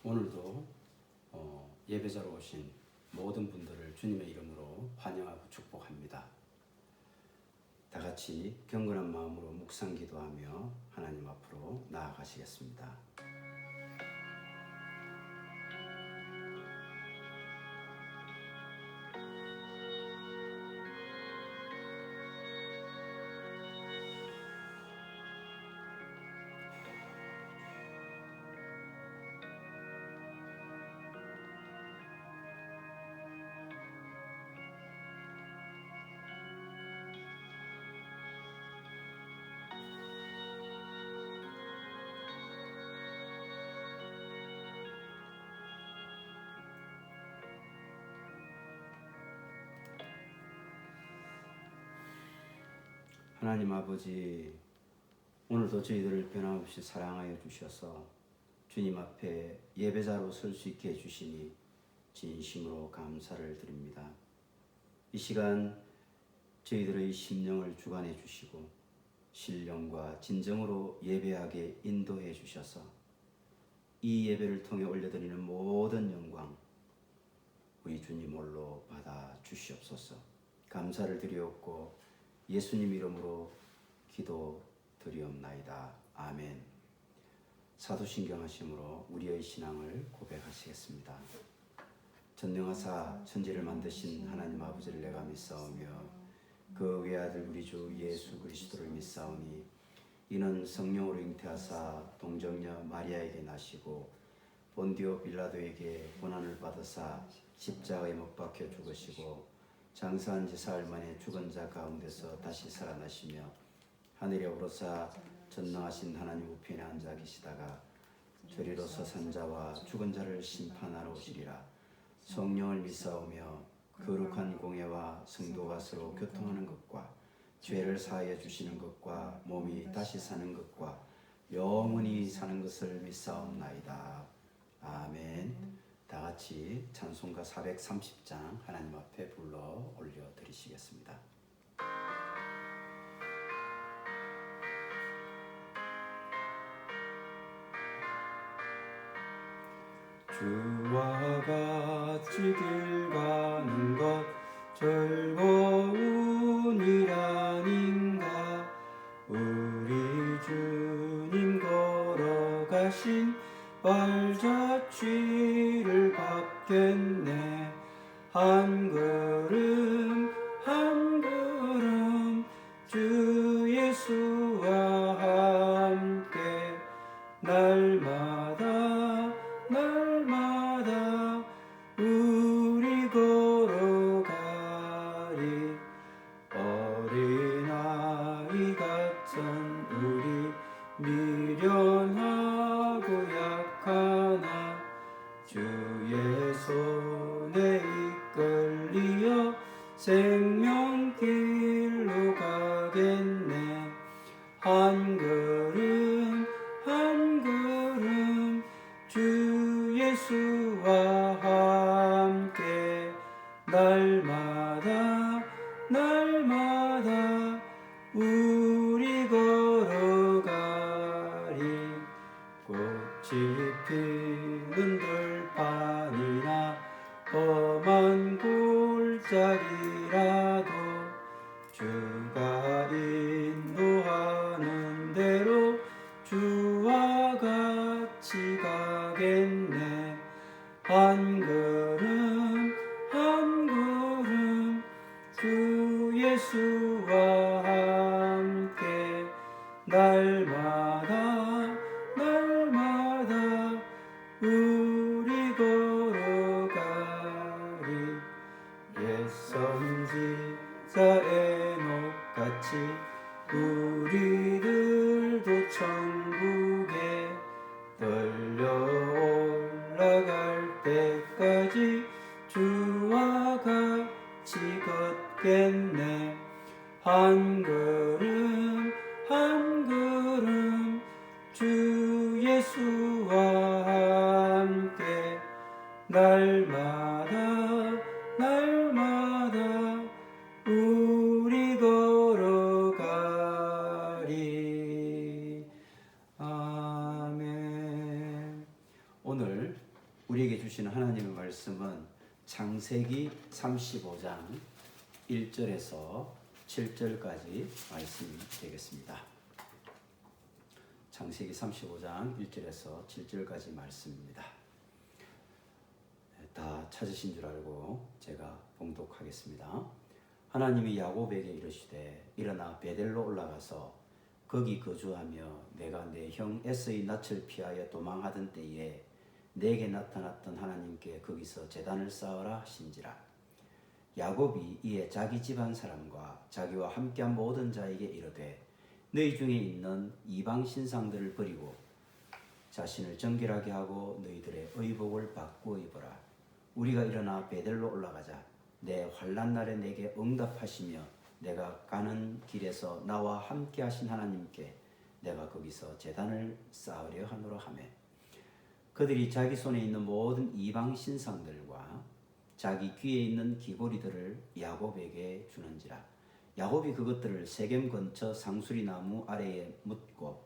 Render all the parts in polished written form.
오늘도 예배자로 오신 모든 분들을 주님의 이름으로 환영하고 축복합니다. 다 같이 경건한 마음으로 묵상 기도하며 하나님 앞으로 나아가시겠습니다. 하나님 아버지, 오늘도 저희들을 변함없이 사랑하여 주셔서 주님 앞에 예배자로 설 수 있게 해주시니 진심으로 감사를 드립니다. 이 시간 저희들의 심령을 주관해 주시고 신령과 진정으로 예배하게 인도해 주셔서 이 예배를 통해 올려드리는 모든 영광 우리 주님 홀로 받아 주시옵소서. 감사를 드리옵고 예수님 이름으로 기도 드리옵나이다. 아멘. 사도신경 하심으로 우리의 신앙을 고백하시겠습니다. 전능하사 천지를 만드신 하나님 아버지를 내가 믿사오며 그 외아들 우리 주 예수 그리스도를 믿사오니 이는 성령으로 잉태하사 동정녀 마리아에게 나시고 본디오 빌라도에게 고난을 받으사 십자가에 못 박혀 죽으시고 장사한 지 사흘 만에 죽은 자 가운데서 다시 살아나시며 하늘에 오르사 전능하신 하나님 우편에 앉아 계시다가 저리로서 산 자와 죽은 자를 심판하러 오시리라. 성령을 믿사오며 거룩한 공예와 성도가 서로 교통하는 것과 죄를 사하여 주시는 것과 몸이 다시 사는 것과 영원히 사는 것을 믿사옵나이다. 아멘. 다 같이 찬송가 430장 하나님 앞에 불러 올려드리시겠습니다. 주와 같이 길 가는 것 즐거운 일 아닌가. 우리 주님 걸어가신 발자취를 밟겠네. 한 걸음 한 걸음 주 예수와 함께 날마다 날마다 우리 걸어가리. 어린아이 같은 우리 미련하고 약하나 주의 손에 이끌리어 생명길로 가겠네. 한 걸음 한 걸음 주 예수와 함께 날마다 날마다 우리 걸어가리. 꽃이 피는 들판이나 험한 골짜기라도 주가 인도하는 대로 주와 같이 가겠네. 한 걸음 한 걸음 주 예수와 함께 날마다 날마다 우리 걸어가리. 옛 선지자 에녹같이 우리들도 천국에 떨려 올라갈 때까지 주와 같이 걷겠네. 한 걸음 한 걸음 주 예수와 함께 날마다 날마다 우리 걸어가리. 아멘. 오늘 우리에게 주시는 하나님의 말씀은 창세기 35장 1절에서 7절까지 말씀이 되겠습니다. 창세기 35장 1절에서 7절까지 말씀입니다. 다 찾으신 줄 알고 제가 봉독하겠습니다. 하나님이 야곱에게 이르시되 일어나 베델로 올라가서 거기 거주하며 내가 내 형 에서의 낯을 피하여 도망하던 때에 내게 나타났던 하나님께 거기서 제단을 쌓으라 하신지라. 야곱이 이에 자기 집안 사람과 자기와 함께한 모든 자에게 이르되 너희 중에 있는 이방 신상들을 버리고 자신을 정결하게 하고 너희들의 의복을 바꾸어 입어라. 우리가 일어나 베델로 올라가자. 내 환난 날에 내게 응답하시며 내가 가는 길에서 나와 함께 하신 하나님께 내가 거기서 제단을 쌓으려 하노라 하며 그들이 자기 손에 있는 모든 이방 신상들과 자기 귀에 있는 귀고리들을 야곱에게 주는지라. 야곱이 그것들을 세겜 근처 상수리 나무 아래에 묻고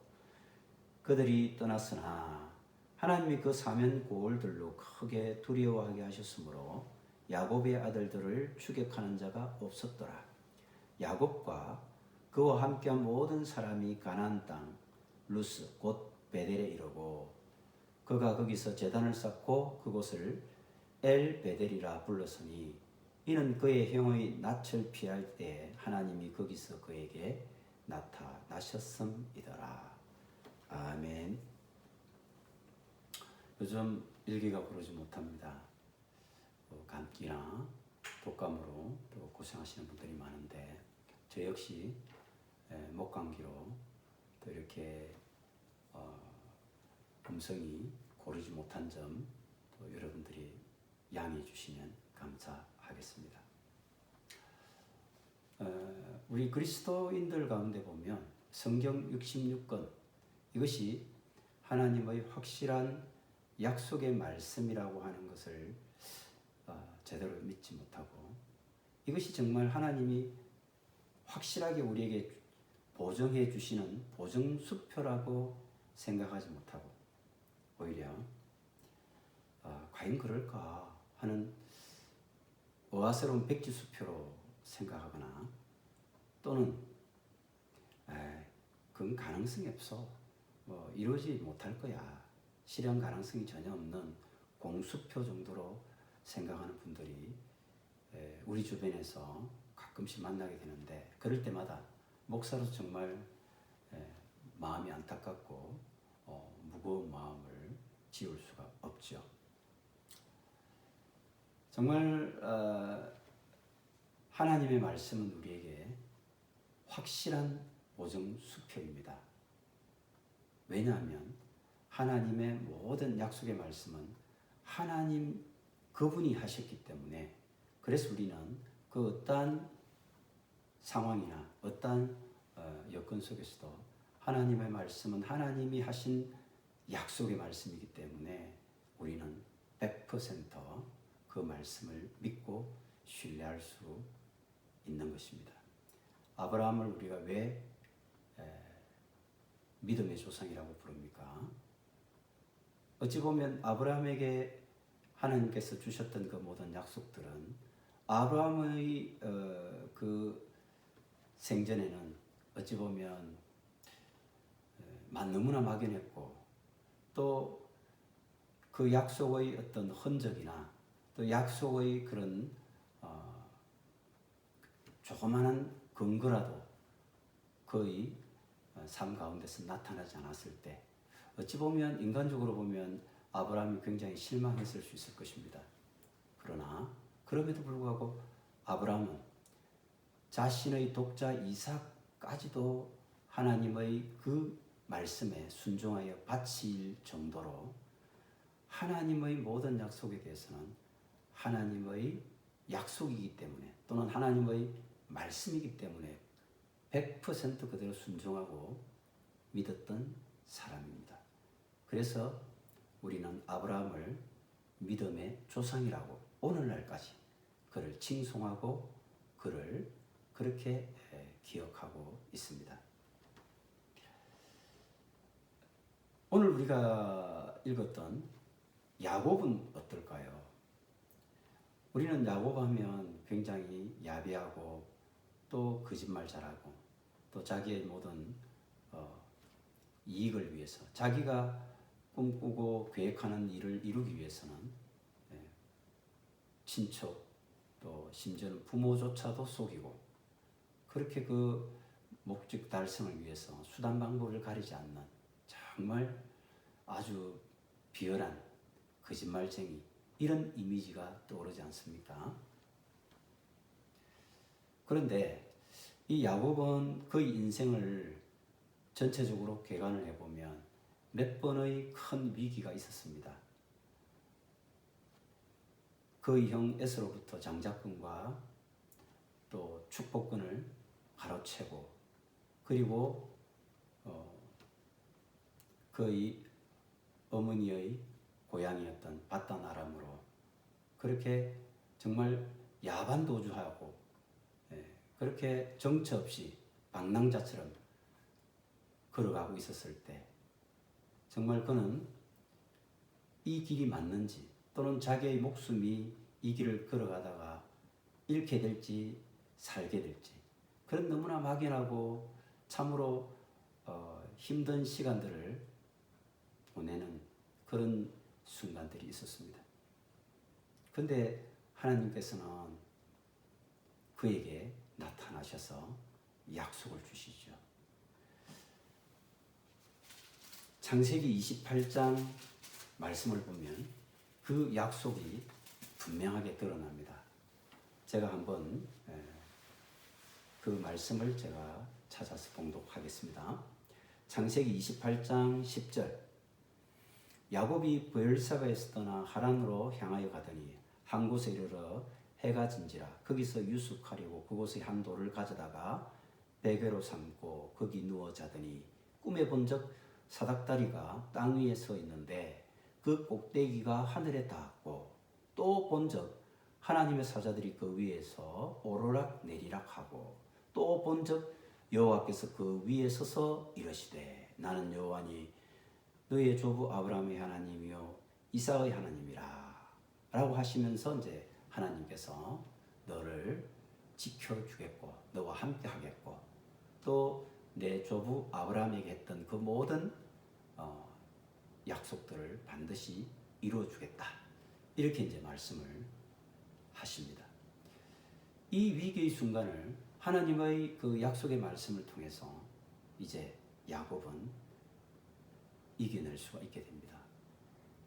그들이 떠났으나 하나님이 그 사면 고울들로 크게 두려워하게 하셨으므로 야곱의 아들들을 추격하는 자가 없었더라. 야곱과 그와 함께한 모든 사람이 가나안 땅 루스 곧 베델에 이르고 그가 거기서 제단을 쌓고 그곳을 엘 베델이라 불렀으니 이는 그의 형의 낯을 피할 때 하나님이 거기서 그에게 나타나셨음이더라. 아멘. 요즘 일기가 고르지 못합니다. 감기나 독감으로 또 고생하시는 분들이 많은데 저 역시 목감기로 또 이렇게 음성이 고르지 못한 점 또 여러분들이 양해해 주시면 감사하겠습니다. 우리 그리스도인들 가운데 보면 성경 66권 이것이 하나님의 확실한 약속의 말씀이라고 하는 것을 제대로 믿지 못하고 이것이 정말 하나님이 확실하게 우리에게 보증해 주시는 보증수표라고 생각하지 못하고 오히려 과연 그럴까 하는 의아스러운 백지수표로 생각하거나 또는 그건 가능성이 없어 이루어지 못할 거야 실현 가능성이 전혀 없는 공수표 정도로 생각하는 분들이 우리 주변에서 가끔씩 만나게 되는데 그럴 때마다 목사로서 정말 마음이 안타깝고 무거운 마음을 지울 수가 없죠. 정말 하나님의 말씀은 우리에게 확실한 보증수표입니다. 왜냐하면 하나님의 모든 약속의 말씀은 하나님 그분이 하셨기 때문에 그래서 우리는 그 어떠한 상황이나 어떠한 여건 속에서도 하나님의 말씀은 하나님이 하신 약속의 말씀이기 때문에 우리는 100% 그 말씀을 믿고 신뢰할 수 있는 것입니다. 아브라함을 우리가 왜 믿음의 조상이라고 부릅니까? 어찌 보면 아브라함에게 하나님께서 주셨던 그 모든 약속들은 아브라함의 그 생전에는 어찌 보면 너무나 막연했고 또 그 약속의 어떤 흔적이나 또 약속의 그런 조그마한 근거라도 그의 삶 가운데서 나타나지 않았을 때 어찌 보면 인간적으로 보면 아브라함이 굉장히 실망했을 수 있을 것입니다. 그러나 그럼에도 불구하고 아브라함은 자신의 독자 이삭까지도 하나님의 그 말씀에 순종하여 바칠 정도로 하나님의 모든 약속에 대해서는 하나님의 약속이기 때문에 또는 하나님의 말씀이기 때문에 100% 그대로 순종하고 믿었던 사람입니다. 그래서 우리는 아브라함을 믿음의 조상이라고 오늘날까지 그를 칭송하고 그를 그렇게 기억하고 있습니다. 오늘 우리가 읽었던 야곱은 어떨까요? 우리는 야곱 하면 굉장히 야비하고 또 거짓말 잘하고 또 자기의 모든 이익을 위해서 자기가 꿈꾸고 계획하는 일을 이루기 위해서는 친척 또 심지어는 부모조차도 속이고 그렇게 그 목적 달성을 위해서 수단 방법을 가리지 않는 정말 아주 비열한 거짓말쟁이 이런 이미지가 떠오르지 않습니까? 그런데 이 야곱은 그 인생을 전체적으로 개관을 해보면 몇 번의 큰 위기가 있었습니다. 그의 형 에서로부터 장자권과 또 축복권을 가로채고 그리고 그의 어머니의 고향이었던 바단 아람으로 그렇게 정말 야반도주하고 그렇게 정처 없이 방랑자처럼 걸어가고 있었을 때 정말 그는 이 길이 맞는지 또는 자기의 목숨이 이 길을 걸어가다가 잃게 될지 살게 될지 그런 너무나 막연하고 참으로 힘든 시간들을 보내는 그런 순간들이 있었습니다. 그런데 하나님께서는 그에게 나타나셔서 약속을 주시죠. 창세기 28장 말씀을 보면 그 약속이 분명하게 드러납니다. 제가 한번 그 말씀을 제가 찾아서 봉독하겠습니다. 창세기 28장 10절 야곱이 브엘사바에서 떠나 하란으로 향하여 가더니 한 곳에 이르러 해가 진지라 거기서 유숙하려고 그곳의 한 돌을 가져다가 베개로 삼고 거기 누워 자더니 꿈에 본적 사닥다리가 땅 위에 서 있는데 그 꼭대기가 하늘에 닿았고 또 본적 하나님의 사자들이 그 위에서 오르락 내리락 하고 또 본적 여호와께서 그 위에 서서 이르시되 나는 여호와니 너의 조부 아브라함의 하나님이요 이삭의 하나님이라 라고 하시면서 이제 하나님께서 너를 지켜주겠고 너와 함께 하겠고 또 내 조부 아브라함에게 했던 그 모든 약속들을 반드시 이루어주겠다 이렇게 이제 말씀을 하십니다. 이 위기의 순간을 하나님의 그 약속의 말씀을 통해서 이제 야곱은 이겨낼 수가 있게 됩니다.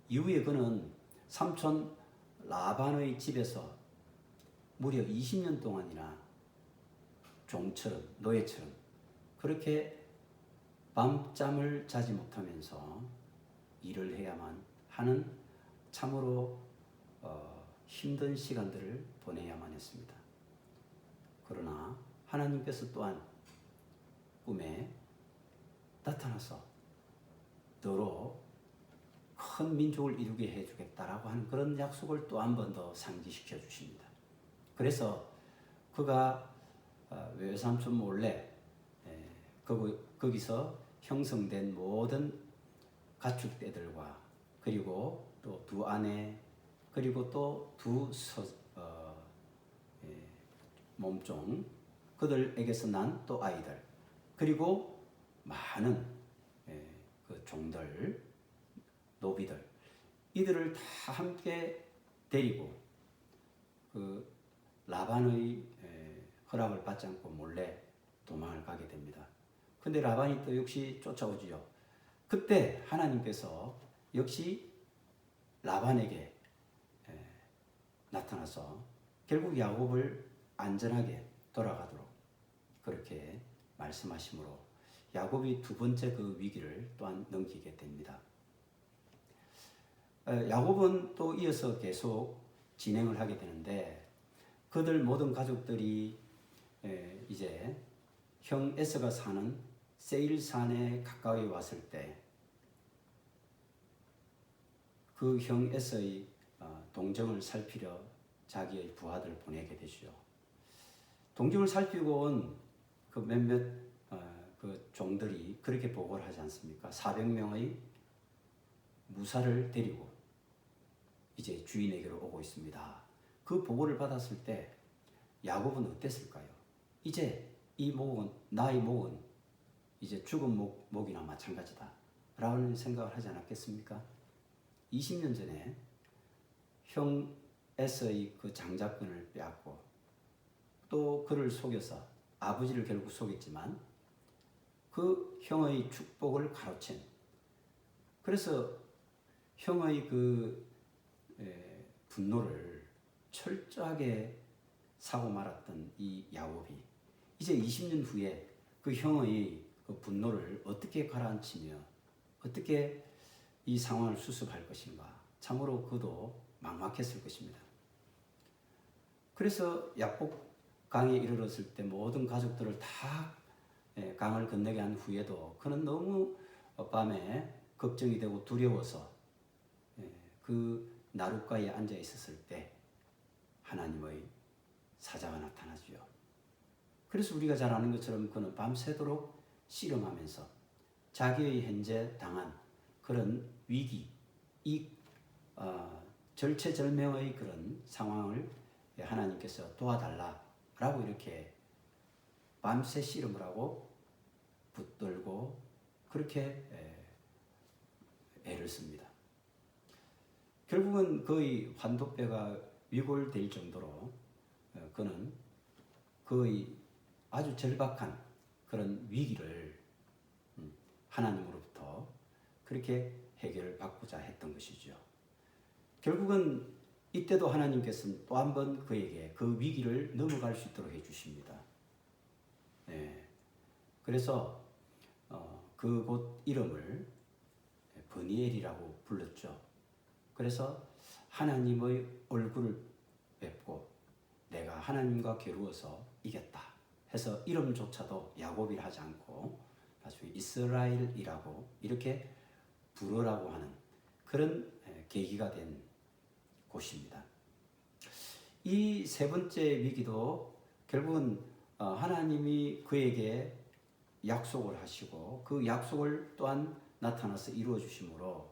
이후에 그는 삼촌 라반의 집에서 무려 20년 동안이나 종처럼 노예처럼 그렇게 밤잠을 자지 못하면서 일을 해야만 하는 참으로 힘든 시간들을 보내야만 했습니다. 그러나 하나님께서 또한 꿈에 나타나서 너로 큰 민족을 이루게 해주겠다라고 하는 그런 약속을 또 한 번 더 상기시켜 주십니다. 그래서 그가 외삼촌 몰래 거기서 형성된 모든 가축떼들과 그리고 또 두 아내 그리고 또 두 몸종 그들에게서 난 또 아이들 그리고 많은 그 종들 노비들 이들을 다 함께 데리고 그 라반의 허락을 받지 않고 몰래 도망을 가게 됩니다. 근데 라반이 또 역시 쫓아오지요. 그때 하나님께서 역시 라반에게 나타나서 결국 야곱을 안전하게 돌아가도록 그렇게 말씀하심으로 야곱이 두 번째 그 위기를 또한 넘기게 됩니다. 야곱은 또 이어서 계속 진행을 하게 되는데 그들 모든 가족들이 이제 형 에서가 사는 세일산에 가까이 왔을 때 그 형 에서의 동정을 살피려 자기의 부하들을 보내게 되죠. 동정을 살피고 온 그 몇몇 그 종들이 그렇게 보고를 하지 않습니까? 400명의 무사를 데리고 이제 주인에게로 오고 있습니다. 그 보고를 받았을 때 야곱은 어땠을까요? 이제 이 목은 나의 목은 이제 죽은 목이나 마찬가지다 라는 생각을 하지 않았겠습니까? 20년 전에 형 에서의 그 장자권을 빼앗고 또 그를 속여서 아버지를 결국 속였지만 그 형의 축복을 가로챈, 그래서 형의 그 분노를 철저하게 사고 말았던 이 야곱이 이제 20년 후에 그 형의 그 분노를 어떻게 가라앉히며 어떻게 이 상황을 수습할 것인가, 참으로 그도 막막했을 것입니다. 그래서 야복 강에 이르렀을 때 모든 가족들을 다 강을 건너게 한 후에도 그는 너무 밤에 걱정이 되고 두려워서 그 나룻가에 앉아 있었을 때 하나님의 사자가 나타나죠. 그래서 우리가 잘 아는 것처럼 그는 밤새도록 씨름하면서 자기의 현재 당한 그런 위기, 이 절체절명의 그런 상황을 하나님께서 도와달라라고 이렇게 밤새 씨름을 하고 붙들고 그렇게 애를 씁니다. 결국은 거의 환도뼈가 위골될 정도로 그는 거의 아주 절박한 그런 위기를 하나님으로부터 그렇게 해결을 받고자 했던 것이죠. 결국은 이때도 하나님께서는 또 한 번 그에게 그 위기를 넘어갈 수 있도록 해주십니다. 그래서 그곳 이름을 버니엘이라고 불렀죠. 그래서 하나님의 얼굴을 뵙고 내가 하나님과 겨루어서 이겼다 해서 이름조차도 야곱이라 하지 않고 나중에 이스라엘이라고 이렇게 부르라고 하는 그런 계기가 된 곳입니다. 이 세 번째 위기도 결국은 하나님이 그에게 약속을 하시고 그 약속을 또한 나타나서 이루어 주심으로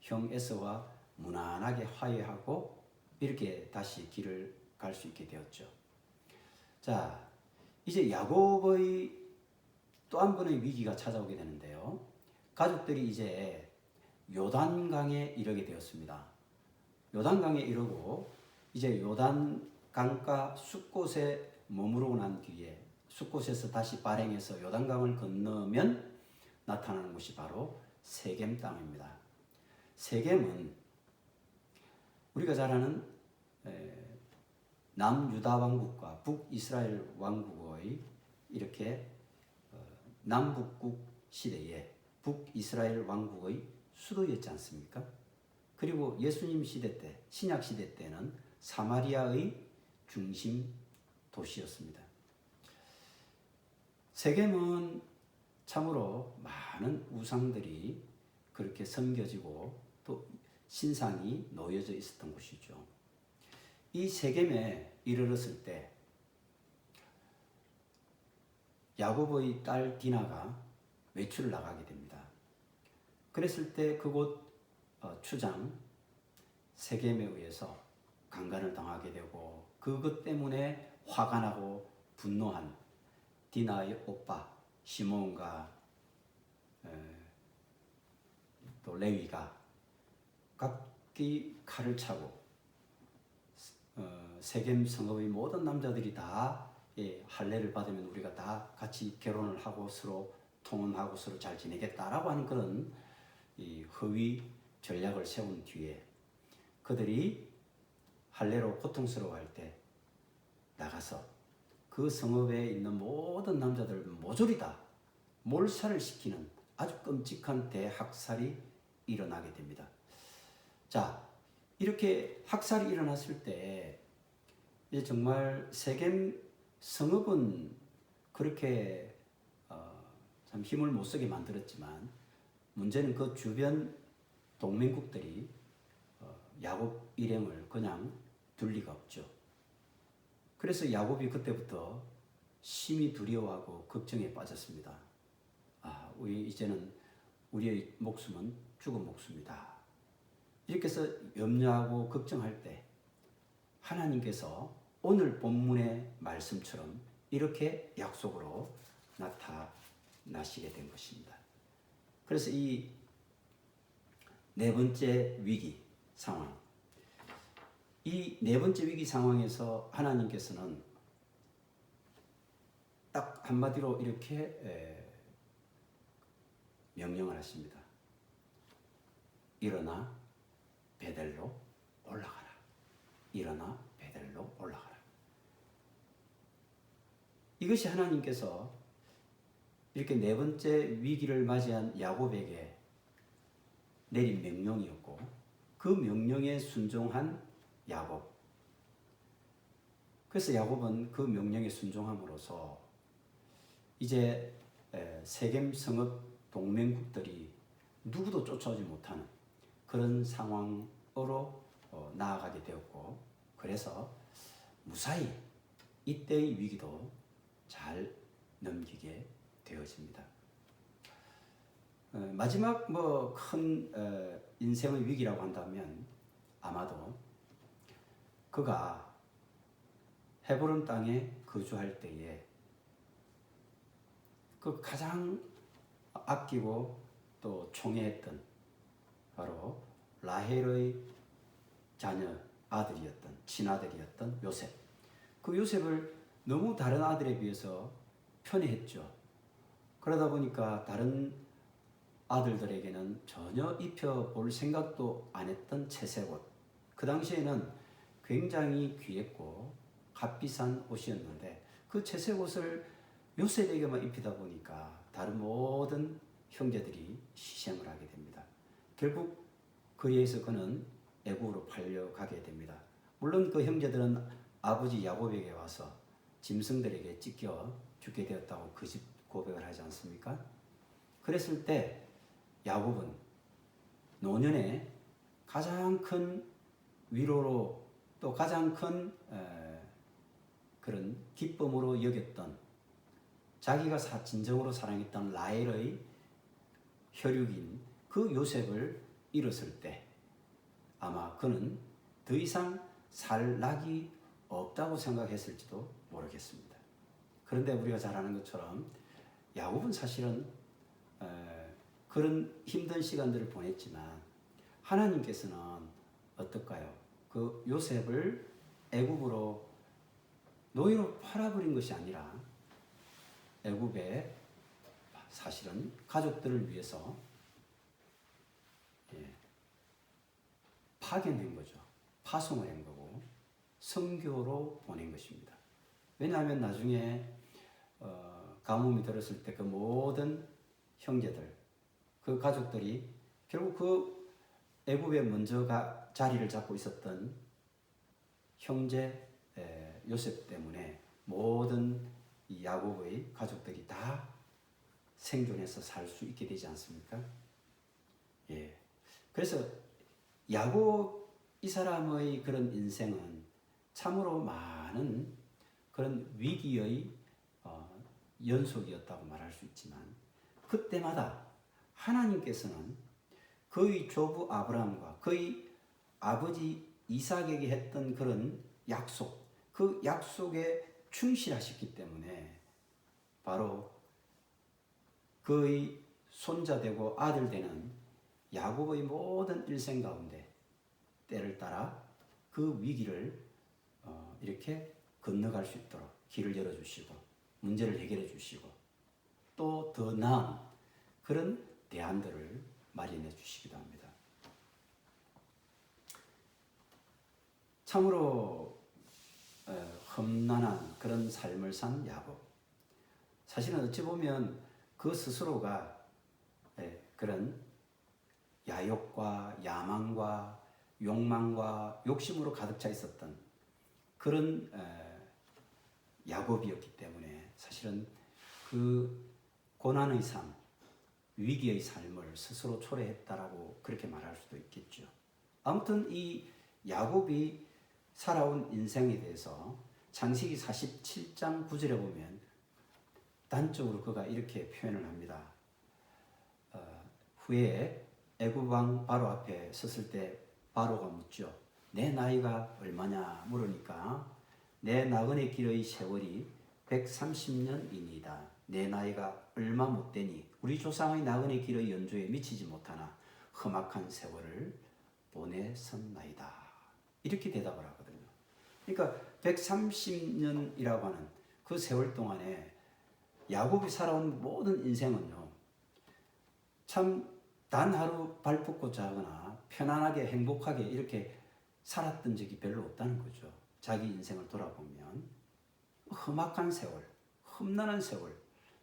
형 에서와 무난하게 화해하고 이렇게 다시 길을 갈 수 있게 되었죠. 자, 이제 야곱의 또 한 번의 위기가 찾아오게 되는데요. 가족들이 이제 요단강에 이르게 되었습니다. 요단강에 이르고 이제 요단강가 숫곳에 머무르고 난 뒤에 숫곳에서 다시 발행해서 요단강을 건너면 나타나는 곳이 바로 세겜 땅입니다. 세겜은 우리가 잘 아는 남유다 왕국과 북이스라엘 왕국의 이렇게 남북국 시대에 북이스라엘 왕국의 수도였지 않습니까? 그리고 예수님 시대 때, 신약 시대 때는 사마리아의 중심 도시였습니다. 세겜은 참으로 많은 우상들이 그렇게 섬겨지고 또 신상이 놓여져 있었던 곳이죠. 이 세겜에 이르렀을 때 야곱의 딸 디나가 외출을 나가게 됩니다. 그랬을 때 그곳 추장 세겜에 의해서 강간을 당하게 되고 그것 때문에 화가 나고 분노한 디나의 오빠 시몬과 또 레위가 각기 칼을 차고 세겜 성읍의 모든 남자들이 다 할례를 받으면 우리가 다 같이 결혼을 하고 서로 통혼하고 서로 잘 지내겠다라고 하는 그런 이 허위 전략을 세운 뒤에 그들이 할례로 고통스러워할 때 나가서 그 성읍에 있는 모든 남자들 모조리 다 몰살을 시키는 아주 끔찍한 대학살이 일어나게 됩니다. 자, 이렇게 학살이 일어났을 때 이제 정말 세겜 성읍은 그렇게 참 힘을 못 쓰게 만들었지만 문제는 그 주변 동맹국들이 야곱 일행을 그냥 둘 리가 없죠. 그래서 야곱이 그때부터 심히 두려워하고 걱정에 빠졌습니다. 우리 이제는 우리의 목숨은 죽은 목숨이다. 이렇게 해서 염려하고 걱정할 때 하나님께서 오늘 본문의 말씀처럼 이렇게 약속으로 나타나시게 된 것입니다. 그래서 이 네 번째 위기 상황, 이 네 번째 위기 상황에서 하나님께서는 딱 한마디로 이렇게 명령을 하십니다. 일어나 베델로 올라가라. 일어나 베델로 올라가라. 이것이 하나님께서 이렇게 네 번째 위기를 맞이한 야곱에게 내린 명령이었고, 그 명령에 순종한 야곱. 그래서 야곱은 그 명령에 순종함으로써 이제 세겜 성읍 동맹국들이 누구도 쫓아오지 못하는 그런 상황으로 나아가게 되었고, 그래서 무사히 이때의 위기도 잘 넘기게 되어집니다. 마지막 큰 인생의 위기라고 한다면 아마도 그가 헤브론 땅에 거주할 때에 그 가장 아끼고 또 총애했던 바로 라헬의 자녀 아들이었던 친아들이었던 요셉. 그 요셉을 너무 다른 아들에 비해서 편애했죠. 그러다 보니까 다른 아들들에게는 전혀 입혀볼 생각도 안 했던 채색옷. 그 당시에는 굉장히 귀했고 값비싼 옷이었는데 그 채색옷을 요셉에게만 입히다 보니까 다른 모든 형제들이 희생을 하게 됩니다. 결국 그리에서 그는 애굽으로 팔려가게 됩니다. 물론 그 형제들은 아버지 야곱에게 와서 짐승들에게 찢겨 죽게 되었다고 거짓 고백을 하지 않습니까? 그랬을 때 야곱은 노년에 가장 큰 위로로 또 가장 큰 그런 기쁨으로 여겼던 자기가 진정으로 사랑했던 라헬의 혈육인 그 요셉을 잃었을 때 아마 그는 더 이상 살 낙이 없다고 생각했을지도 모르겠습니다. 그런데 우리가 잘 아는 것처럼 야곱은 사실은 그런 힘든 시간들을 보냈지만 하나님께서는 어떨까요? 그 요셉을 애굽으로 노예로 팔아버린 것이 아니라 애굽에 사실은 가족들을 위해서 파견한 거죠. 파송을 한 거고 선교로 보낸 것입니다. 왜냐하면 나중에 가뭄이 들었을 때 그 모든 형제들, 그 가족들이 결국 그 애굽에 먼저 자리를 잡고 있었던 형제 요셉 때문에 모든 이 야곱의 가족들이 다 생존해서 살 수 있게 되지 않습니까? 예. 그래서 야곱 이 사람의 그런 인생은 참으로 많은 그런 위기의 연속이었다고 말할 수 있지만 그때마다 하나님께서는 그의 조부 아브라함과 그의 아버지 이삭에게 했던 그런 약속, 그 약속에 충실하셨기 때문에 바로 그의 손자 되고 아들 되는 야곱의 모든 일생 가운데 때를 따라 그 위기를 이렇게 건너갈 수 있도록 길을 열어주시고 문제를 해결해 주시고 또 더 나은 그런 대안들을 마련해 주시기도 합니다. 참으로 험난한 그런 삶을 산 야곱. 사실은 어찌 보면 그 스스로가 그런 야욕과 야망과 욕망과 욕심으로 가득 차 있었던 그런 야곱이었기 때문에 사실은 그 고난의 삶, 위기의 삶을 스스로 초래했다라고 그렇게 말할 수도 있겠죠. 아무튼 이 야곱이 살아온 인생에 대해서 창세기 47장 9절에 보면 단적으로 그가 이렇게 표현을 합니다. 후에 애굽 왕 바로 앞에 섰을 때 바로가 묻죠. 내 나이가 얼마냐 물으니까 내 나그네 길의 세월이 130년이니이다. 내 나이가 얼마 못 되니 우리 조상의 나그네 길의 연주에 미치지 못하나 험악한 세월을 보내섰나이다. 이렇게 대답을 하거든요. 그러니까 130년이라고 하는 그 세월 동안에 야곱이 살아온 모든 인생은요, 참 단 하루 발 뻗고 자거나 편안하게 행복하게 이렇게 살았던 적이 별로 없다는 거죠. 자기 인생을 돌아보면 험악한 세월, 험난한 세월,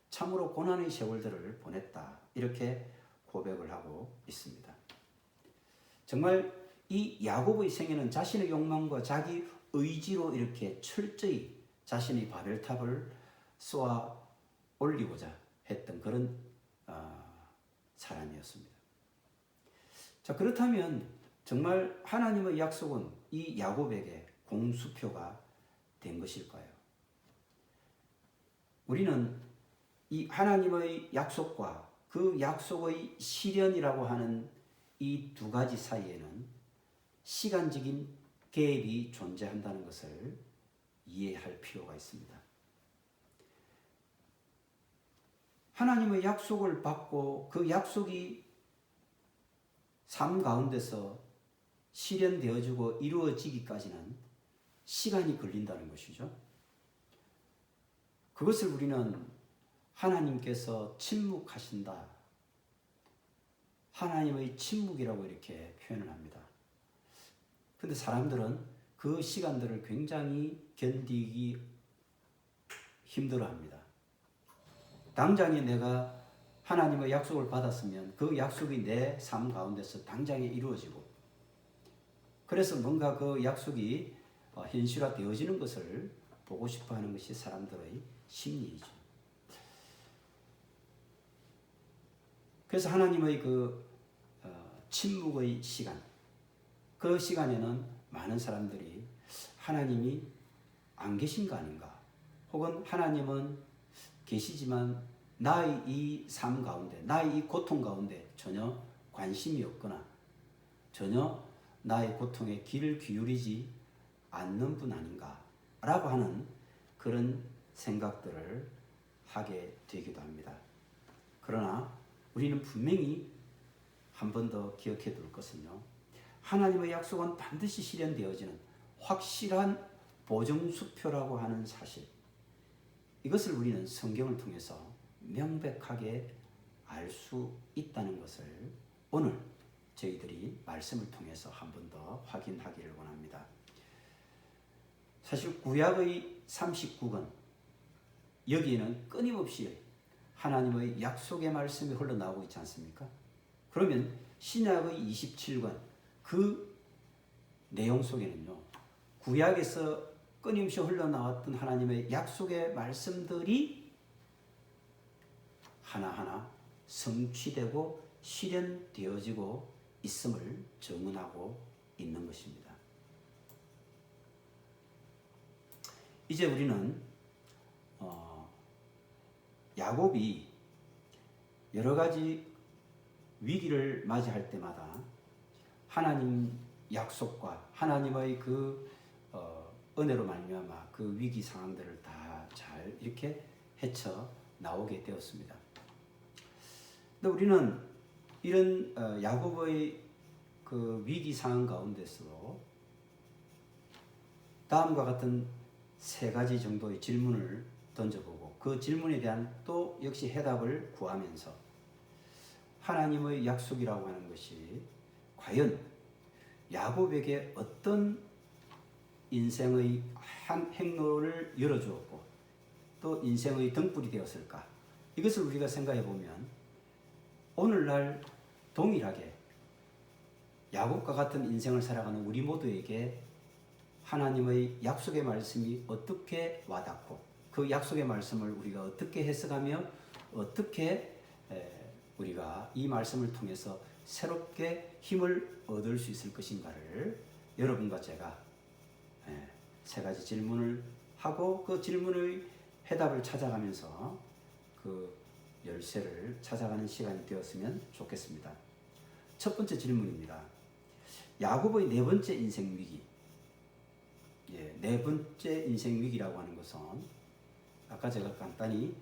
참으로 고난의 세월들을 보냈다. 이렇게 고백을 하고 있습니다. 정말 이 야곱의 생애는 자신의 욕망과 자기 의지로 이렇게 철저히 자신의 바벨탑을 쏘아 올리고자 했던 그런 사람이었습니다. 자, 그렇다면 정말 하나님의 약속은 이 야곱에게 공수표가 된 것일까요? 우리는 이 하나님의 약속과 그 약속의 실현이라고 하는 이 두 가지 사이에는 시간적인 갭이 존재한다는 것을 이해할 필요가 있습니다. 하나님의 약속을 받고 그 약속이 삶 가운데서 실현되어지고 이루어지기까지는 시간이 걸린다는 것이죠. 그것을 우리는 하나님께서 침묵하신다, 하나님의 침묵이라고 이렇게 표현을 합니다. 근데 사람들은 그 시간들을 굉장히 견디기 힘들어합니다. 당장에 내가 하나님의 약속을 받았으면 그 약속이 내 삶 가운데서 당장에 이루어지고, 그래서 뭔가 그 약속이 현실화 되어지는 것을 보고 싶어 하는 것이 사람들의 심리이죠. 그래서 하나님의 그 침묵의 시간, 그 시간에는 많은 사람들이 하나님이 안 계신 거 아닌가, 혹은 하나님은 계시지만 나의 이 삶 가운데, 나의 이 고통 가운데 전혀 관심이 없거나 전혀 나의 고통에 귀를 기울이지 않는 분 아닌가 라고 하는 그런 생각들을 하게 되기도 합니다. 그러나 우리는 분명히 한 번 더 기억해 둘 것은요, 하나님의 약속은 반드시 실현되어지는 확실한 보증수표라고 하는 사실, 이것을 우리는 성경을 통해서 명백하게 알 수 있다는 것을 오늘 저희들이 말씀을 통해서 한 번 더 확인하기를 원합니다. 사실 구약의 39권, 여기에는 끊임없이 하나님의 약속의 말씀이 흘러나오고 있지 않습니까? 그러면 신약의 27권, 그 내용 속에는요, 구약에서 끊임없이 흘러나왔던 하나님의 약속의 말씀들이 하나하나 성취되고 실현되어지고 있음을 증언하고 있는 것입니다. 이제 우리는 야곱이 여러 가지 위기를 맞이할 때마다 하나님 약속과 하나님의 그 은혜로 말미암아 그 위기 상황들을 다 잘 이렇게 헤쳐 나오게 되었습니다. 근데 우리는 이런 야곱의 그 위기 상황 가운데서 다음과 같은 세 가지 정도의 질문을 던져보고 그 질문에 대한 또 역시 해답을 구하면서 하나님의 약속이라고 하는 것이 과연 야곱에게 어떤 인생의 한 행로를 열어주었고 또 인생의 등불이 되었을까? 이것을 우리가 생각해 보면 오늘날 동일하게 야곱과 같은 인생을 살아가는 우리 모두에게 하나님의 약속의 말씀이 어떻게 와닿고 그 약속의 말씀을 우리가 어떻게 해석하며 어떻게 우리가 이 말씀을 통해서 새롭게 힘을 얻을 수 있을 것인가를 여러분과 제가 세 가지 질문을 하고 그 질문의 해답을 찾아가면서 그 열쇠를 찾아가는 시간이 되었으면 좋겠습니다. 첫 번째 질문입니다. 야곱의 네 번째 인생 위기. 네 번째 인생 위기라고 하는 것은 아까 제가 간단히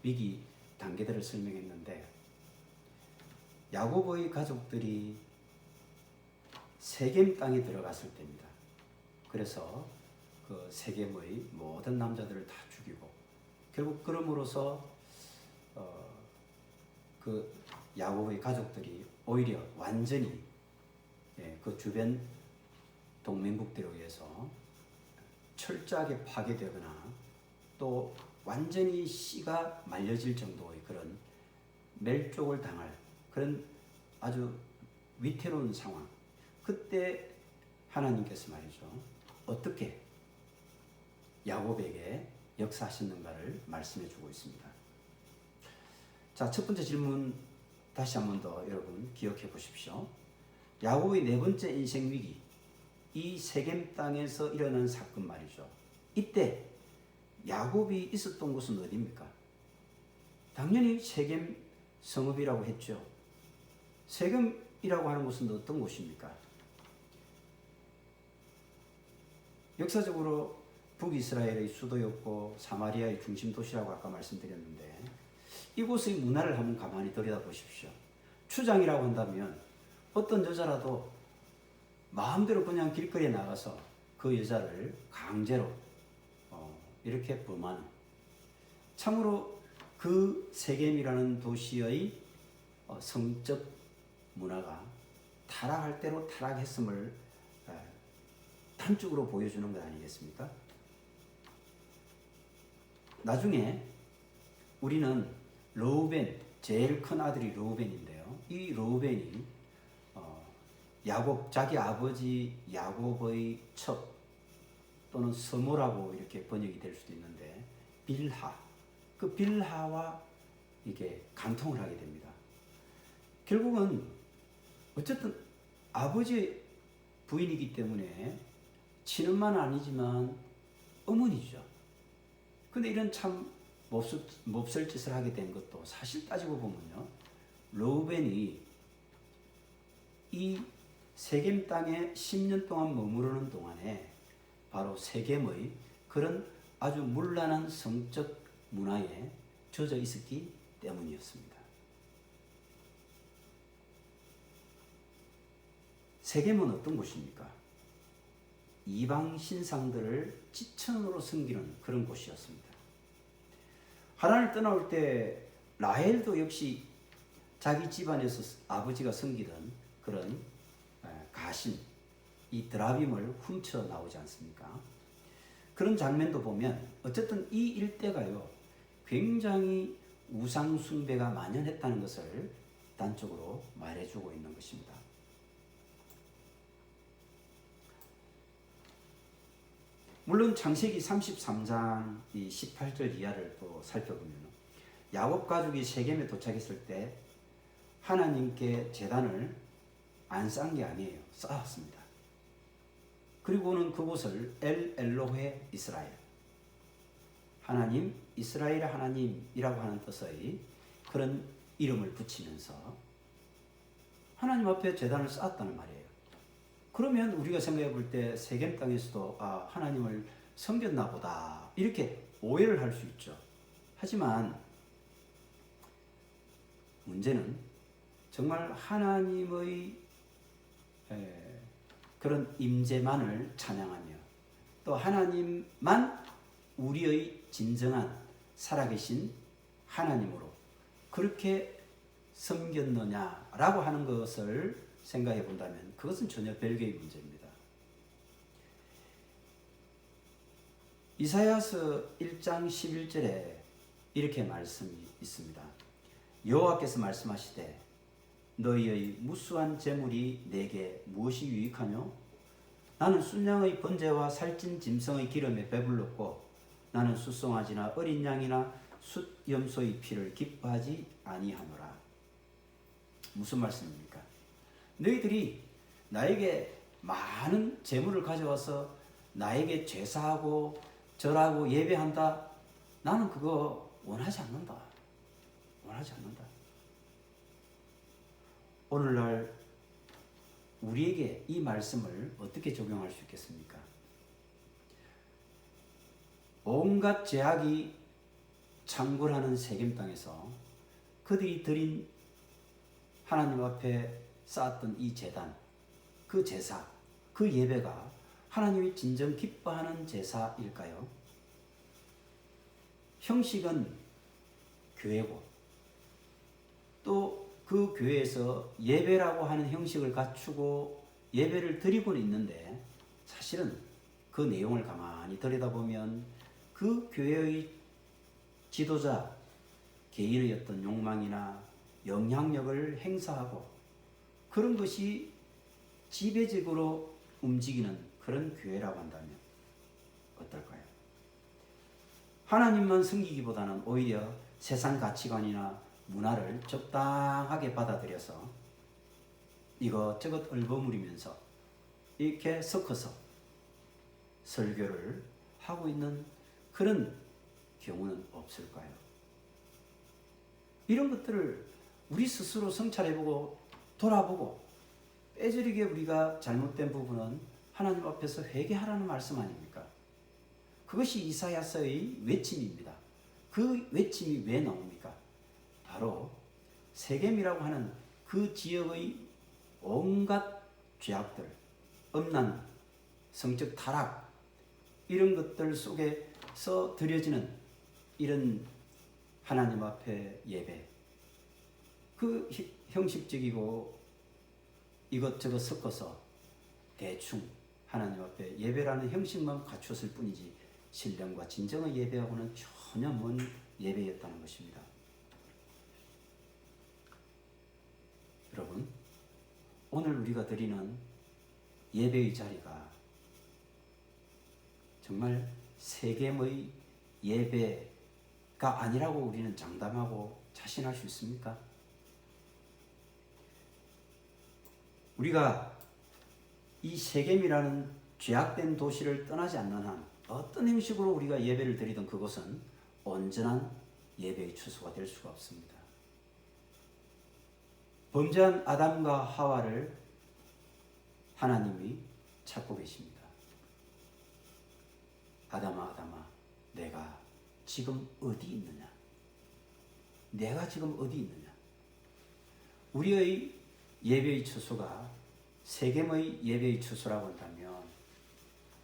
위기 단계들을 설명했는데, 야곱의 가족들이 세겜 땅에 들어갔을 때입니다. 그래서 그 세겜의 모든 남자들을 다 죽이고, 결국 그럼으로써 그 야곱의 가족들이 오히려 완전히 그 주변 동맹국들에 의해서 철저하게 파괴되거나 또 완전히 씨가 말려질 정도의 그런 멸족을 당할 그런 아주 위태로운 상황. 그때 하나님께서 말이죠, 어떻게 야곱에게 역사하셨는가를 말씀해 주고 있습니다. 자, 첫 번째 질문 다시 한 번 더 여러분 기억해 보십시오. 야곱의 네 번째 인생 위기, 이 세겜 땅에서 일어난 사건 말이죠. 이때 야곱이 있었던 곳은 어디입니까? 당연히 세겜 성읍이라고 했죠. 세겜이라고 하는 곳은 어떤 곳입니까? 역사적으로 북이스라엘의 수도였고 사마리아의 중심 도시라고 아까 말씀드렸는데, 이곳의 문화를 한번 가만히 들여다보십시오. 추장이라고 한다면 어떤 여자라도 마음대로 그냥 길거리에 나가서 그 여자를 강제로 이렇게 범하는, 참으로 그 세겜이라는 도시의 성적 문화가 타락할 대로 타락했음을 단적으로 보여주는 것 아니겠습니까? 나중에 우리는 르우벤, 제일 큰 아들이 르우벤인데요. 이 르우벤이 야곱, 자기 아버지 야곱의 첩 또는 서모라고 이렇게 번역이 될 수도 있는데, 빌하, 그 빌하와 이게 간통을 하게 됩니다. 결국은 어쨌든 아버지 부인이기 때문에 친엄마는 아니지만 어머니죠. 근데 이런 참 몹쓸 짓을 하게 된 것도 사실 따지고 보면요, 르우벤이 이 세겜 땅에 10년 동안 머무르는 동안에 바로 세겜의 그런 아주 문란한 성적 문화에 젖어 있었기 때문이었습니다. 세겜은 어떤 곳입니까? 이방 신상들을 지천으로 섬기는 그런 곳이었습니다. 하란을 떠나올 때 라헬도 역시 자기 집안에서 아버지가 섬기던 그런 가신, 이 드라빔을 훔쳐 나오지 않습니까? 그런 장면도 보면 어쨌든 이 일대가요, 굉장히 우상 숭배가 만연했다는 것을 단적으로 말해주고 있는 것입니다. 물론 창세기 33장 이 18절 이하를 또 살펴보면 야곱 가족이 세겜에 도착했을 때 하나님께 제단을 안 쌓은 게 아니에요. 쌓았습니다. 그리고는 그곳을 엘로헤 이스라엘, 하나님, 이스라엘의 하나님이라고 하는 뜻의 그런 이름을 붙이면서 하나님 앞에 제단을 쌓았다는 말이에요. 그러면 우리가 생각해 볼 때 세겜 땅에서도 하나님을 섬겼나 보다 이렇게 오해를 할 수 있죠. 하지만 문제는 정말 하나님의 그런 임재만을 찬양하며 또 하나님만 우리의 진정한 살아계신 하나님으로 그렇게 섬겼느냐라고 하는 것을 생각해 본다면 그것은 전혀 별개의 문제입니다. 이사야서 1장 11절에 이렇게 말씀이 있습니다. 여호와께서 말씀하시되 너희의 무수한 재물이 내게 무엇이 유익하뇨? 나는 순양의 번제와 살찐 짐승의 기름에 배불렀고 나는 숫송아지나 어린 양이나 숫염소의 피를 기뻐하지 아니하노라. 무슨 말씀입니까? 너희들이 나에게 많은 재물을 가져와서 나에게 제사하고 절하고 예배한다. 나는 그거 원하지 않는다. 원하지 않는다. 오늘날 우리에게 이 말씀을 어떻게 적용할 수 있겠습니까? 온갖 죄악이 창궐하는 세겜 땅에서 그들이 드린 하나님 앞에 쌓았던 이 제단, 그 제사, 그 예배가 하나님이 진정 기뻐하는 제사일까요? 형식은 교회고 또 그 교회에서 예배라고 하는 형식을 갖추고 예배를 드리고는 있는데 사실은 그 내용을 가만히 들여다보면 그 교회의 지도자 개인의 어떤 욕망이나 영향력을 행사하고 그런 것이 지배적으로 움직이는 그런 교회라고 한다면 어떨까요? 하나님만 섬기기보다는 오히려 세상 가치관이나 문화를 적당하게 받아들여서 이것저것 얼버무리면서 이렇게 섞어서 설교를 하고 있는 그런 경우는 없을까요? 이런 것들을 우리 스스로 성찰해보고 돌아보고 빼저리게 우리가 잘못된 부분은 하나님 앞에서 회개하라는 말씀 아닙니까? 그것이 이사야서의 외침입니다. 그 외침이 왜 나옵니까? 바로 세겜이라고 하는 그 지역의 온갖 죄악들, 음란, 성적 타락 이런 것들 속에서 드려지는 이런 하나님 앞에 예배, 그 형식적이고 이것저것 섞어서 대충 하나님 앞에 예배라는 형식만 갖췄을 뿐이지 신령과 진정의 예배하고는 전혀 먼 예배였다는 것입니다. 여러분, 오늘 우리가 드리는 예배의 자리가 정말 세겜의 예배가 아니라고 우리는 장담하고 자신할 수 있습니까? 우리가 이 세겜이라는 죄악된 도시를 떠나지 않는 한 어떤 형식으로 우리가 예배를 드리든 그것은 온전한 예배의 추수가 될 수가 없습니다. 범죄한 아담과 하와를 하나님이 찾고 계십니다. 아담아, 아담아, 내가 지금 어디 있느냐? 내가 지금 어디 있느냐? 우리의 예배의 추수가 세겜의 예배의 추수라고 한다면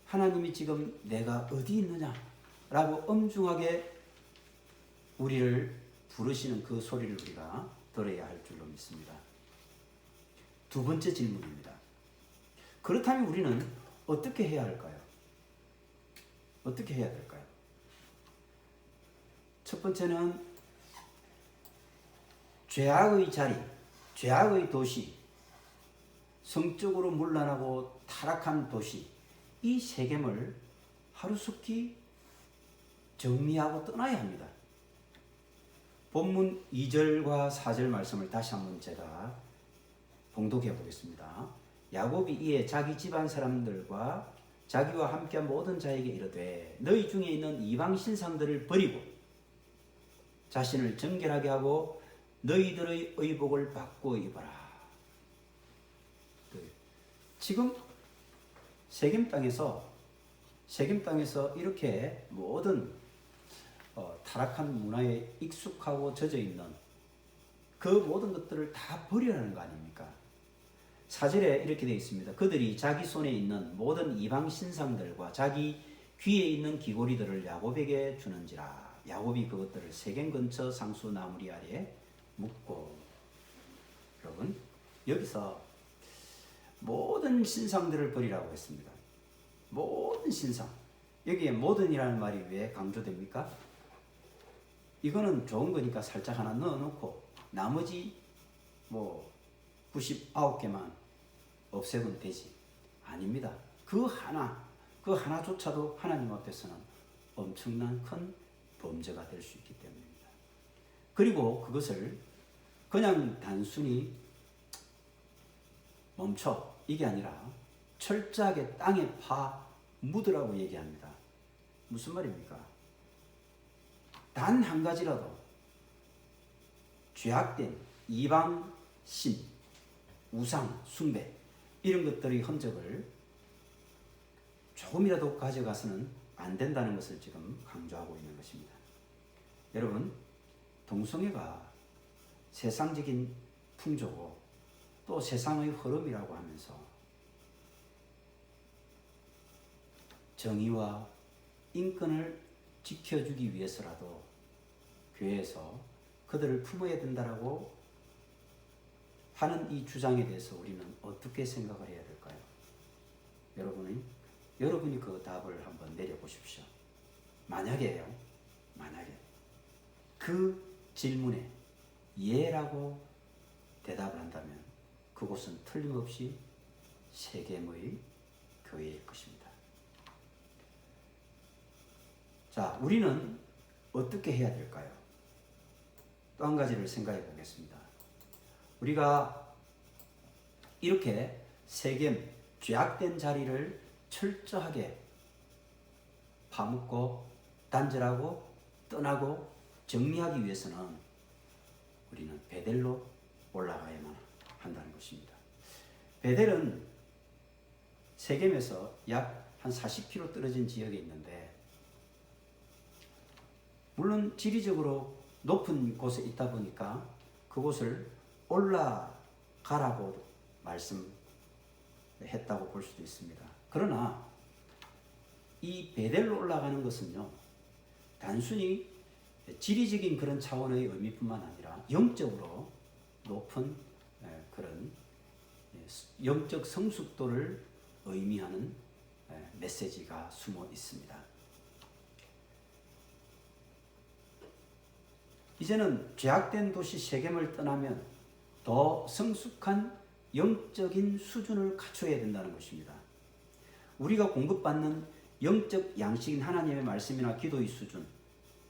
하나님이 지금 내가 어디 있느냐? 라고 엄중하게 우리를 부르시는 그 소리를 우리가 들어야 할 줄로 믿습니다. 두 번째 질문입니다. 그렇다면 우리는 어떻게 해야 할까요? 어떻게 해야 될까요? 첫 번째는 죄악의 자리, 죄악의 도시, 성적으로 문란하고 타락한 도시, 이 세겜을 하루속히 정리하고 떠나야 합니다. 본문 2절과 4절 말씀을 다시 한번 제가 봉독해 보겠습니다. 야곱이 이에 자기 집안 사람들과 자기와 함께한 모든 자에게 이르되 너희 중에 있는 이방 신상들을 버리고 자신을 정결하게 하고 너희들의 의복을 바꾸어 입어라. 지금 세겜 땅에서 이렇게 모든 타락한 문화에 익숙하고 젖어 있는 그 모든 것들을 다 버리라는 거 아닙니까? 4절에 이렇게 되어 있습니다. 그들이 자기 손에 있는 모든 이방 신상들과 자기 귀에 있는 귀고리들을 야곱에게 주는지라. 야곱이 그것들을 세겜 근처 상수 나무리 아래 묻고. 여러분, 여기서 모든 신상들을 버리라고 했습니다. 모든 신상. 여기에 모든이라는 말이 왜 강조됩니까? 이거는 좋은 거니까 살짝 하나 넣어놓고 나머지 99개만 없애면 되지. 아닙니다. 그 하나조차도 하나님 앞에서는 엄청난 큰 범죄가 될 수 있기 때문입니다. 그리고 그것을 그냥 단순히 멈춰 이게 아니라 철저하게 땅에 파 묻으라고 얘기합니다. 무슨 말입니까? 단 한 가지라도 죄악된 이방 신, 우상, 숭배 이런 것들의 흔적을 조금이라도 가져가서는 안 된다는 것을 지금 강조하고 있는 것입니다. 여러분, 동성애가 세상적인 풍조고 또 세상의 흐름이라고 하면서 정의와 인권을 지켜주기 위해서라도 교회에서 그들을 품어야 된다라고 하는 이 주장에 대해서 우리는 어떻게 생각을 해야 될까요? 여러분이 그 답을 한번 내려보십시오. 만약에 그 질문에 예라고 대답을 한다면 그곳은 틀림없이 세겜의 교회일 것입니다. 자, 우리는 어떻게 해야 될까요? 또 한 가지를 생각해 보겠습니다. 우리가 이렇게 세겜, 죄악된 자리를 철저하게 파묻고 단절하고 떠나고 정리하기 위해서는 우리는 베델로 올라가야만 한다는 것입니다. 베델은 세겜에서 약 한 40km 떨어진 지역에 있는데, 물론 지리적으로 높은 곳에 있다 보니까 그곳을 올라가라고 말씀했다고 볼 수도 있습니다. 그러나 이 베델로 올라가는 것은요, 단순히 지리적인 그런 차원의 의미뿐만 아니라 영적으로 높은 그런 영적 성숙도를 의미하는 메시지가 숨어 있습니다. 이제는 죄악된 도시 세겜을 떠나면 더 성숙한 영적인 수준을 갖춰야 된다는 것입니다. 우리가 공급받는 영적 양식인 하나님의 말씀이나 기도의 수준,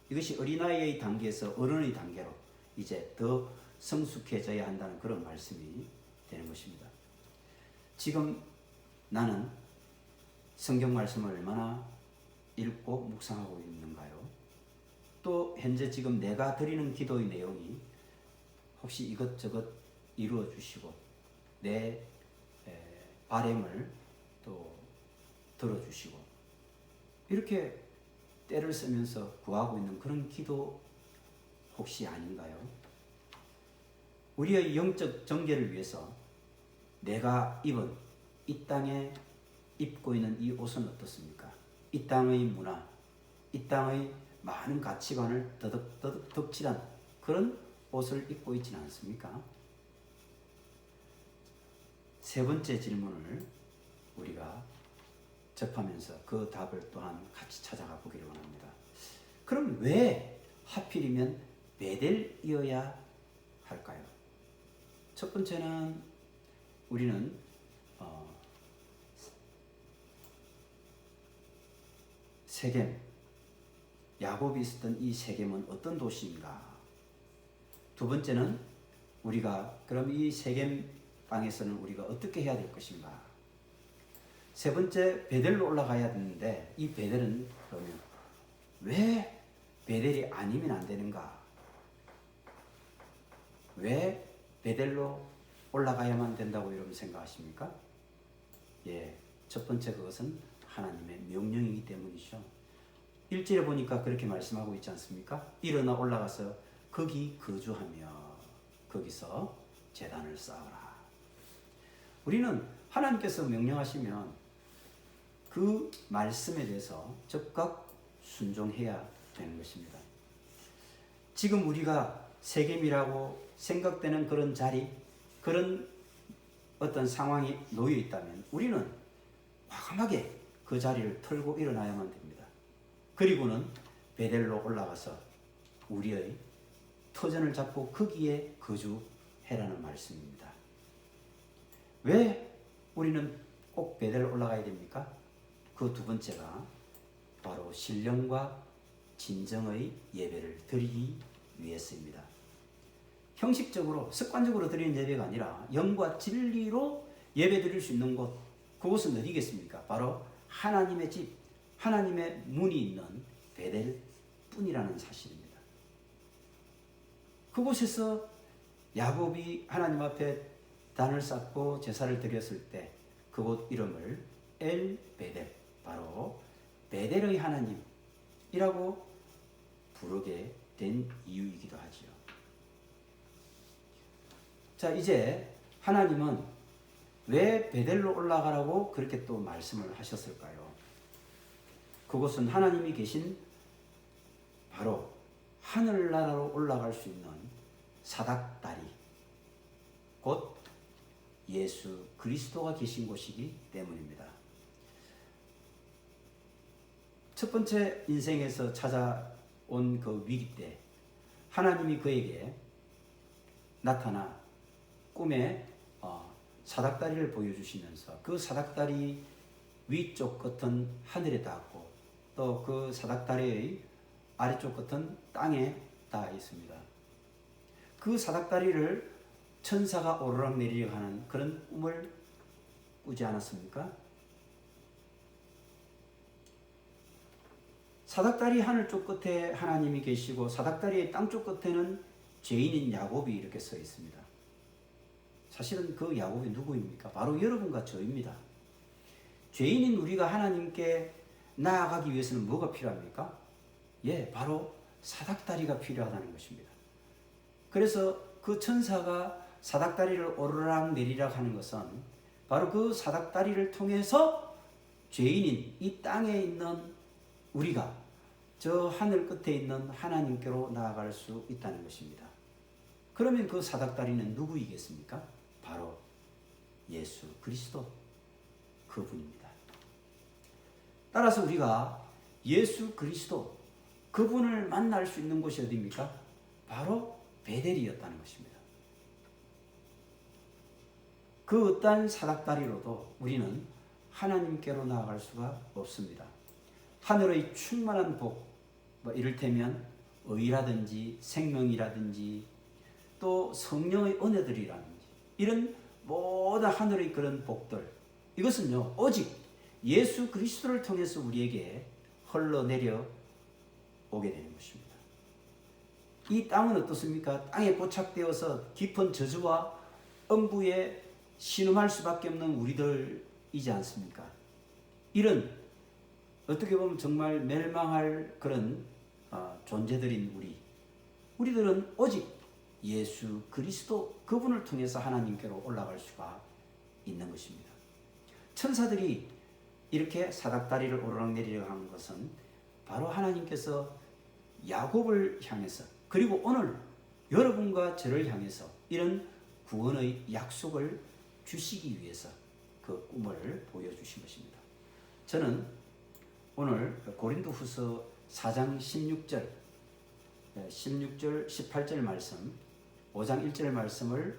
이것이 어린아이의 단계에서 어른의 단계로 이제 더 성숙해져야 한다는 그런 말씀이 되는 것입니다. 지금 나는 성경 말씀을 얼마나 읽고 묵상하고 있는가요? 또 현재 지금 내가 드리는 기도의 내용이 혹시 이것저것 이루어 주시고 내 바람을 또 들어주시고 이렇게 때를 쓰면서 구하고 있는 그런 기도 혹시 아닌가요? 우리의 영적 정결을 위해서 내가 입은 이 땅에 입고 있는 이 옷은 어떻습니까? 이 땅의 문화, 이 땅의 많은 가치관을 덕질한 그런 옷을 입고 있지는 않습니까? 세 번째 질문을 우리가 접하면서 그 답을 또한 같이 찾아가 보기를 원합니다. 그럼 왜 하필이면 베델이어야 할까요? 첫 번째는 우리는 세겜, 야곱이 있었던 이 세겜은 어떤 도시인가? 두 번째는 우리가 그럼 이 세겜 땅에서는 우리가 어떻게 해야 될 것인가? 세 번째, 베델로 올라가야 되는데 이 베델은 그러면 왜 베델이 아니면 안 되는가? 왜 베델로 올라가야만 된다고 여러분 생각하십니까? 예, 첫 번째 그것은 하나님의 명령이기 때문이죠. 1절에 보니까 그렇게 말씀하고 있지 않습니까? 일어나 올라가서 거기 거주하며 거기서 제단을 쌓아라. 우리는 하나님께서 명령하시면 그 말씀에 대해서 즉각 순종해야 되는 것입니다. 지금 우리가 세겜이라고 생각되는 그런 자리, 그런 어떤 상황이 놓여 있다면 우리는 과감하게 그 자리를 털고 일어나야만 됩니다. 그리고는 베델로 올라가서 우리의 터전을 잡고 거기에 거주해라는 말씀입니다. 왜 우리는 꼭 베델로 올라가야 됩니까? 그 두 번째가 바로 신령과 진정의 예배를 드리기 위해서입니다. 형식적으로 습관적으로 드리는 예배가 아니라 영과 진리로 예배 드릴 수 있는 곳, 그곳은 어디겠습니까? 바로 하나님의 집, 하나님의 문이 있는 베델뿐이라는 사실입니다. 그곳에서 야곱이 하나님 앞에 단을 쌓고 제사를 드렸을 때 그곳 이름을 엘 베델, 바로 베델의 하나님이라고 부르게 된 이유이기도 하지요. 자, 이제 하나님은 왜 베델로 올라가라고 그렇게 또 말씀을 하셨을까요? 그곳은 하나님이 계신 바로 하늘나라로 올라갈 수 있는 사닥다리, 곧 예수 그리스도가 계신 곳이기 때문입니다. 첫 번째 인생에서 찾아온 그 위기 때 하나님이 그에게 나타나 꿈에 사닥다리를 보여주시면서 그 사닥다리 위쪽 끝은 하늘에 닿았고 또 그 사닥다리의 아래쪽 끝은 땅에 닿아 있습니다. 그 사닥다리를 천사가 오르락내리락 하는 그런 꿈을 꾸지 않았습니까? 사닥다리 하늘 쪽 끝에 하나님이 계시고 사닥다리의 땅 쪽 끝에는 죄인인 야곱이 이렇게 서 있습니다. 사실은 그 야곱이 누구입니까? 바로 여러분과 저입니다. 죄인인 우리가 하나님께 나아가기 위해서는 뭐가 필요합니까? 예, 바로 사닥다리가 필요하다는 것입니다. 그래서 그 천사가 사닥다리를 오르락 내리락 하는 것은 바로 그 사닥다리를 통해서 죄인인 이 땅에 있는 우리가 저 하늘 끝에 있는 하나님께로 나아갈 수 있다는 것입니다. 그러면 그 사닥다리는 누구이겠습니까? 바로 예수 그리스도 그분입니다. 따라서 우리가 예수 그리스도 그분을 만날 수 있는 곳이 어디입니까? 바로 베델이었다는 것입니다. 그 어떠한 사닥다리로도 우리는 하나님께로 나아갈 수가 없습니다. 하늘의 충만한 복, 이를테면 의라든지 생명이라든지 또 성령의 은혜들이라든지 이런 모든 하늘의 그런 복들, 이것은요 오직 예수 그리스도를 통해서 우리에게 흘러내려 오게 되는 것입니다. 이 땅은 어떻습니까? 땅에 고착되어서 깊은 저주와 엄부에 신음할 수밖에 없는 우리들이지 않습니까? 이런 어떻게 보면 정말 멸망할 그런 존재들인 우리들은 오직 예수 그리스도 그분을 통해서 하나님께로 올라갈 수가 있는 것입니다. 천사들이 이렇게 사닥다리를 오르락내리락 하는 것은 바로 하나님께서 야곱을 향해서 그리고 오늘 여러분과 저를 향해서 이런 구원의 약속을 주시기 위해서 그 꿈을 보여주신 것입니다. 저는 오늘 고린도후서 4장 16절, 18절 말씀, 5장 1절 말씀을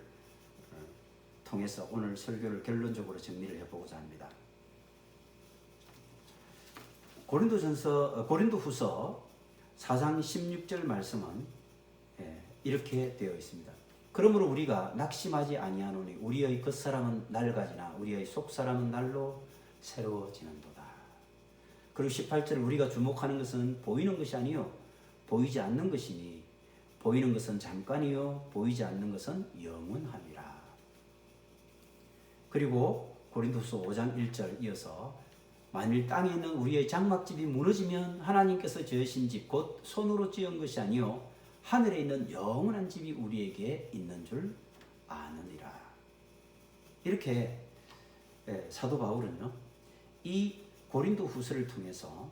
통해서 오늘 설교를 결론적으로 정리를 해보고자 합니다. 고린도후서 4장 16절 말씀은 이렇게 되어 있습니다. 그러므로 우리가 낙심하지 아니하노니 우리의 겉사람은 낡아지나 우리의 속사람은 날로 새로워지는도다. 그리고 18절 우리가 주목하는 것은 보이는 것이 아니요 보이지 않는 것이니 보이는 것은 잠깐이요 보이지 않는 것은 영원함이라. 그리고 고린도서 5장 1절 이어서 만일 땅에 있는 우리의 장막집이 무너지면 하나님께서 지으신 집 곧 손으로 지은 것이 아니요 하늘에 있는 영원한 집이 우리에게 있는 줄 아느니라. 이렇게 사도 바울은요 이 고린도후서를 통해서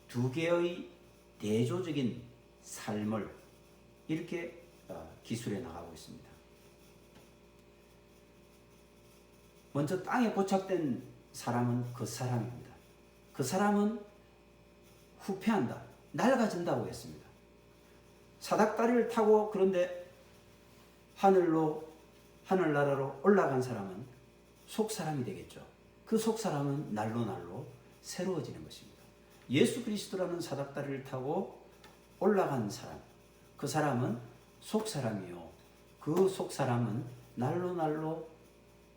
두 개의 대조적인 삶을 이렇게 기술해 나가고 있습니다. 먼저 땅에 고착된 사람은 그 사람입니다. 그 사람은 후패한다, 낡아진다고 했습니다. 사닥다리를 타고 그런데 하늘나라로 올라간 사람은 속사람이 되겠죠. 그 속사람은 날로 새로워지는 것입니다. 예수 그리스도라는 사닥다리를 타고 올라간 사람, 그 사람은 속사람이요 그 속사람은 날로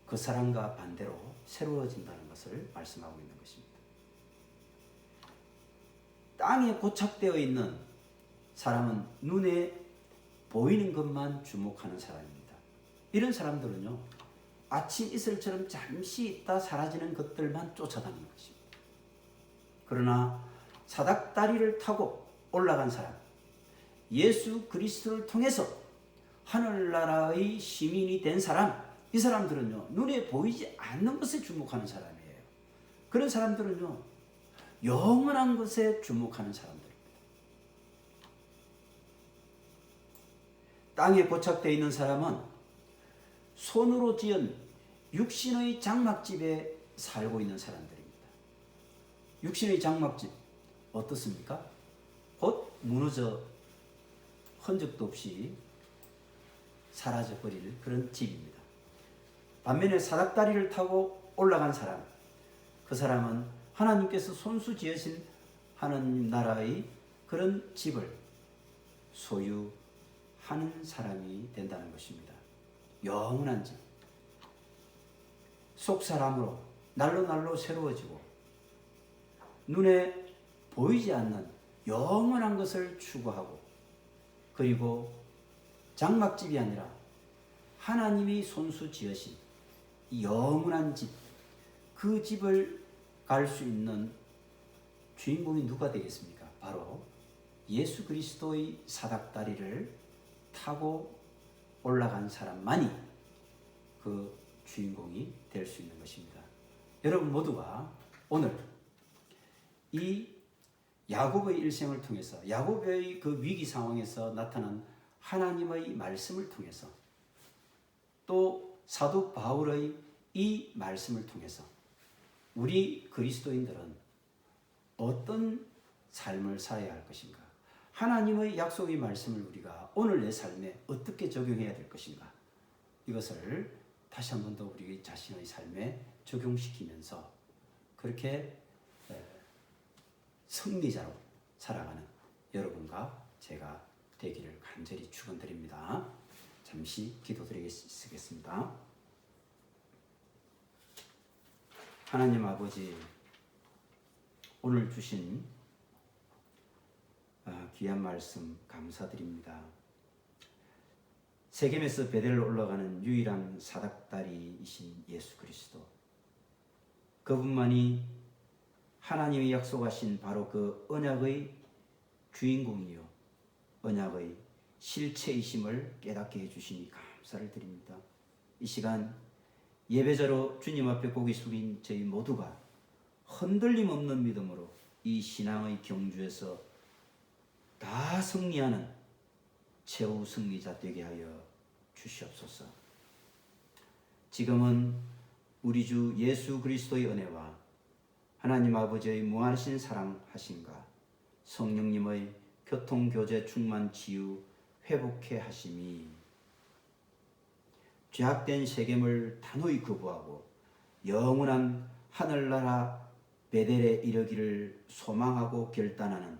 그 사람과 반대로 새로워진다는 것을 말씀하고 있는 것입니다. 땅에 고착되어 있는 사람은 눈에 보이는 것만 주목하는 사람입니다. 이런 사람들은요 아침 이슬처럼 잠시 있다 사라지는 것들만 쫓아다니는 것입니다. 그러나 사닥다리를 타고 올라간 사람, 예수 그리스도를 통해서 하늘나라의 시민이 된 사람, 이 사람들은요, 눈에 보이지 않는 것에 주목하는 사람이에요. 그런 사람들은요, 영원한 것에 주목하는 사람들입니다. 땅에 고착되어 있는 사람은 손으로 지은 육신의 장막집에 살고 있는 사람들입니다. 육신의 장막집 어떻습니까? 곧 무너져 흔적도 없이 사라져버릴 그런 집입니다. 반면에 사닥다리를 타고 올라간 사람, 그 사람은 하나님께서 손수 지으신 하나님 나라의 그런 집을 소유하는 사람이 된다는 것입니다. 영원한 집, 속사람으로 날로 새로워지고 눈에 보이지 않는 영원한 것을 추구하고, 그리고 장막집이 아니라 하나님이 손수 지으신 이 영원한 집, 그 집을 갈 수 있는 주인공이 누가 되겠습니까? 바로 예수 그리스도의 사닥다리를 타고 올라간 사람만이 그 주인공이 될 수 있는 것입니다. 여러분 모두가 오늘 이 야곱의 일생을 통해서, 야곱의 그 위기 상황에서 나타난 하나님의 말씀을 통해서, 또 사도 바울의 이 말씀을 통해서 우리 그리스도인들은 어떤 삶을 살아야 할 것인가? 하나님의 약속의 말씀을 우리가 오늘 내 삶에 어떻게 적용해야 될 것인가? 이것을 다시 한 번 더 우리 자신의 삶에 적용시키면서 그렇게 승리자로 살아가는 여러분과 제가 되기를 간절히 축원드립니다. 잠시 기도드리겠습니다. 하나님 아버지, 오늘 주신 귀한 말씀 감사드립니다. 세겜에서 베델로 올라가는 유일한 사닥다리이신 예수 그리스도, 그분만이 하나님이 약속하신 바로 그 언약의 주인공이요 언약의 실체이심을 깨닫게 해주시니 감사를 드립니다. 이 시간 예배자로 주님 앞에 고개 숙인 저희 모두가 흔들림 없는 믿음으로 이 신앙의 경주에서 다 승리하는 최후 승리자 되게 하여 주시옵소서. 지금은 우리 주 예수 그리스도의 은혜와 하나님 아버지의 무한하신 사랑하심과 성령님의 교통교제 충만 치유 회복해 하심이 죄악된 세겜을 단호히 거부하고 영원한 하늘나라 베델에 이르기를 소망하고 결단하는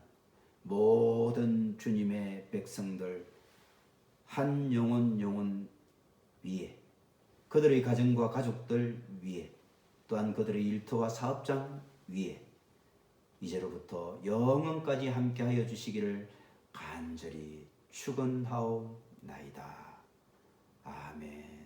모든 주님의 백성들 한 영혼 위에, 그들의 가정과 가족들 위에, 또한 그들의 일터와 사업장 위에 이제로부터 영원까지 함께하여 주시기를 간절히 축원하옵나이다. 아멘.